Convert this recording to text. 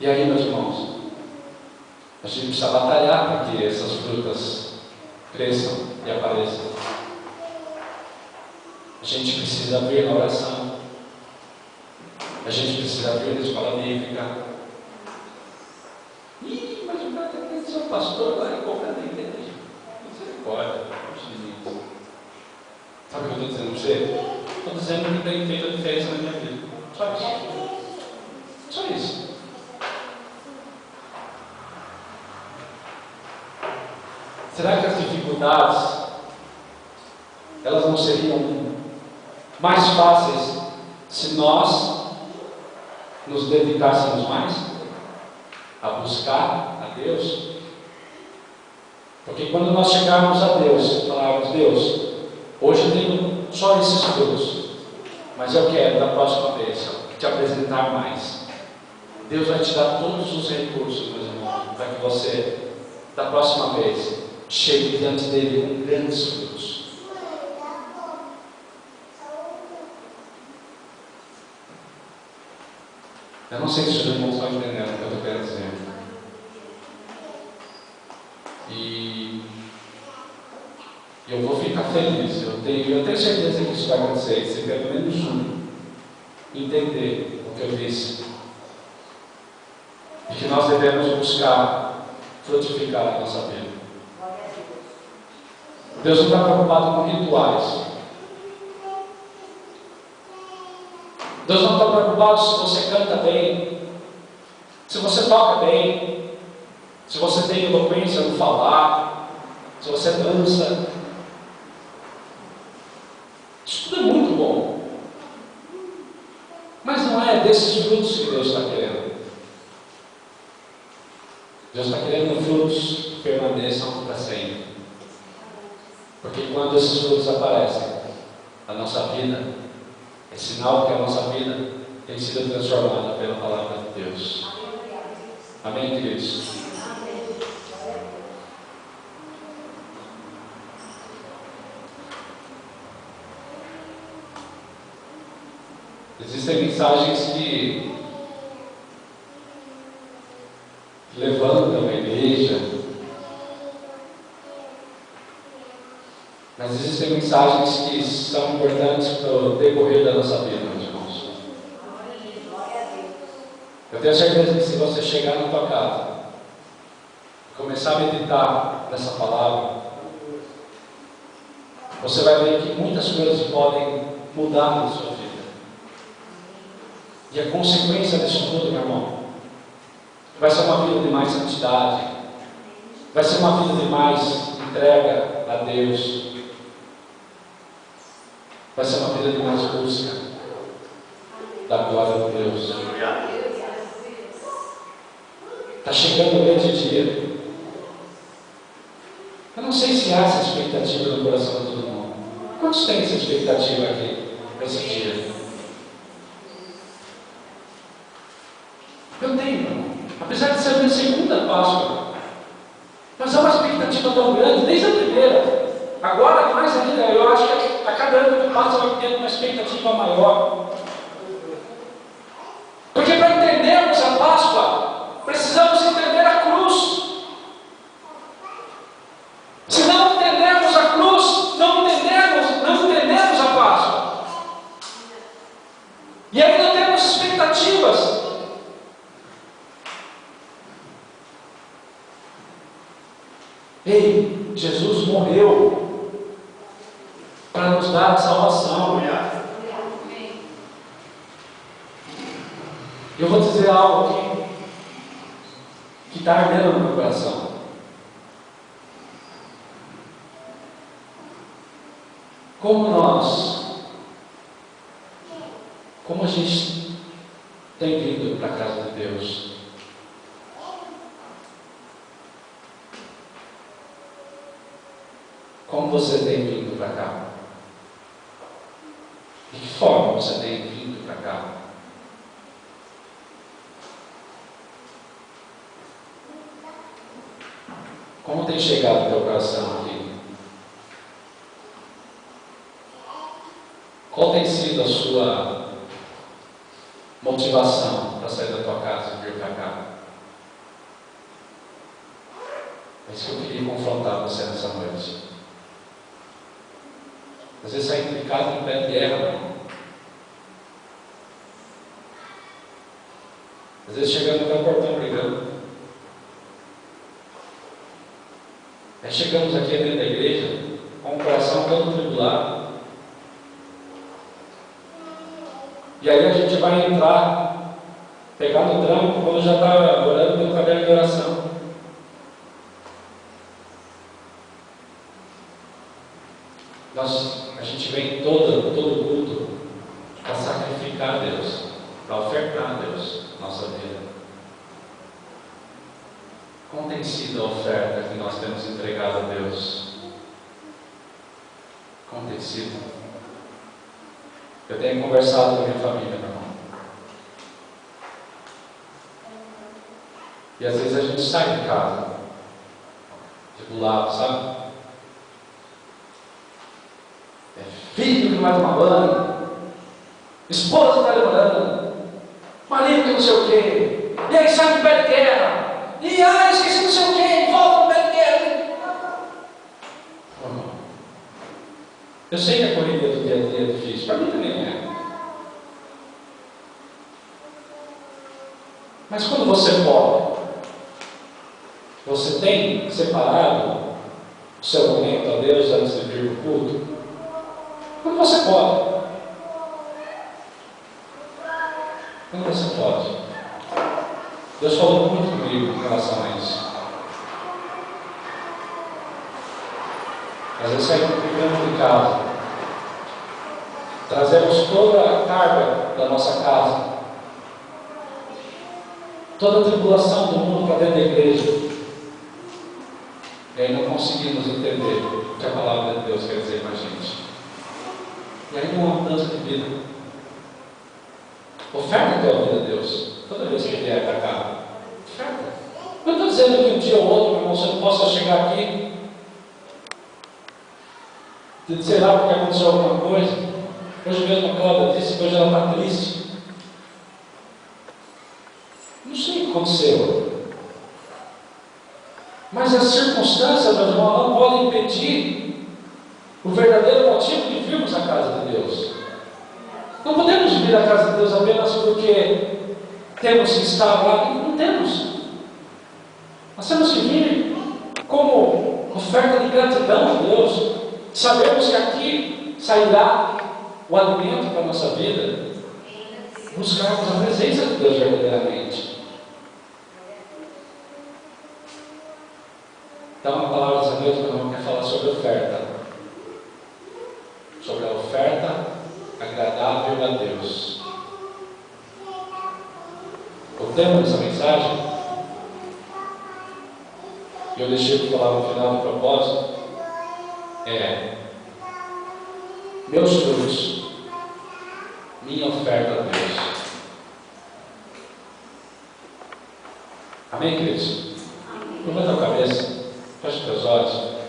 E aí, meus irmãos, a gente precisa batalhar para que essas frutas cresçam e apareçam. A gente precisa vir na oração. A gente precisa vir na escola bíblica. Ih, mas o cara está querendo ser um pastor lá em qualquer igreja. Misericórdia, sabe o que eu estou dizendo para você? Estou dizendo que tem feito a diferença na minha vida. Só isso. Só isso. Será que as dificuldades, elas não seriam mais fáceis se nós nos dedicássemos mais a buscar a Deus? Porque quando nós chegarmos a Deus, falarmos: Deus, hoje eu tenho só esses frutos, mas eu quero da próxima vez te apresentar mais. Deus vai te dar todos os recursos, meus irmãos, para que você, da próxima vez, chegue diante dele com grandes frutos. Eu não sei se os irmãos estão entendendo o que eu estou querendo dizer. E eu vou ficar feliz. Eu tenho certeza que isso vai acontecer. Se pelo menos entender o que eu disse. E que nós devemos buscar frutificar a nossa vida. Deus não está preocupado com rituais. Deus não está preocupado se você canta bem, se você toca bem, se você tem eloquência no falar, se você dança. Isso tudo é muito bom. Mas não é desses frutos que Deus está querendo. Deus está querendo frutos que permaneçam para sempre. Porque quando esses frutos aparecem, a nossa vida é sinal que a nossa vida tem sido transformada pela palavra de Deus. Amém, queridos? Existem mensagens que levantam a igreja, mas existem mensagens que são importantes para o decorrer da nossa vida, meus irmãos. Eu tenho certeza que se você chegar na tua casa e começar a meditar nessa palavra, você vai ver que muitas coisas podem mudar na sua vida. E a consequência disso tudo, meu irmão, vai ser uma vida de mais santidade, vai ser uma vida de mais entrega a Deus, vai ser uma vida de mais busca da glória de Deus. Está chegando o grande dia. Eu não sei se há essa expectativa no coração de todo mundo. Quantos têm essa expectativa aqui para esse dia? Eu tenho, irmão. Apesar de ser a minha segunda Páscoa, mas há uma expectativa tão grande desde a primeira. Agora, mais ainda, eu acho que a cada ano que passa vai tendo uma expectativa maior. Porque para entendermos a Páscoa, precisamos entender a cruz. Se não entendermos a cruz, não entendemos a Páscoa. E aí não temos expectativas. Ei, Jesus morreu para nos dar a salvação. Eu vou dizer algo aqui que está ardendo no meu coração. Como a gente tem vindo para a casa de Deus? Como você tem vindo para cá? De que forma você tem vindo para cá? Como tem chegado o teu coração aqui? Qual tem sido a sua motivação para sair da tua casa e vir para cá? É isso que eu queria confrontar você nessa noite. Às vezes saindo de casa em pé de guerra, não. Às vezes chegando até o portão brigando. Aí chegamos aqui dentro da igreja com o coração todo tribulado. E aí a gente vai entrar, pegar no tranco quando já está orando pelo caderno de oração. A gente vem todo culto para sacrificar a Deus, para ofertar a Deus nossa vida. Como tem sido a oferta que nós temos entregado a Deus? Como tem sido? Eu tenho conversado com a minha família, meu irmão. E às vezes a gente sai de casa, do lado, sabe? É filho que não vai tomar banho, esposa que está demorando, marido que não sei o quê, e aí sai de pé de guerra. E esqueci não sei o que, volta no pé de guerra. Eu sei que a corrida do dia a dia é difícil, para mim também é. Mas quando você pode, você tem separado o seu momento a Deus antes de vir para o culto? Quando você pode. Quando você pode. Deus falou muito comigo em relação a isso. Às vezes saímos de casa, trazemos toda a carga da nossa casa, toda a tribulação do mundo para dentro da igreja, e aí não conseguimos entender o que a palavra de Deus quer dizer para a gente. E aí não há mudança de vida. Oferta a tua vida a Deus. Toda vez que vier para cá, oferta. Eu não estou dizendo que um dia ou outro, meu irmão, você não possa chegar aqui, sei lá porque aconteceu alguma coisa. Hoje mesmo a Cláudia disse que hoje ela está triste. Não sei o que aconteceu. Mas as circunstâncias, meu irmão, não podem impedir o verdadeiro motivo de virmos à casa de Deus. Não podemos vir à casa de Deus apenas porque temos que estar lá. Não temos. Nós temos que vir como oferta de gratidão a Deus. Sabemos que aqui sairá o alimento para a nossa vida. Buscarmos a presença de Deus verdadeiramente. Então, a palavra dessa noite, meu irmão, quer falar sobre oferta. Sobre a oferta agradável a Deus. O tema dessa mensagem, que eu deixei para falar no final do propósito, é: meus frutos, minha oferta a Deus. Amém, queridos? Levanta a cabeça, feche os teus olhos.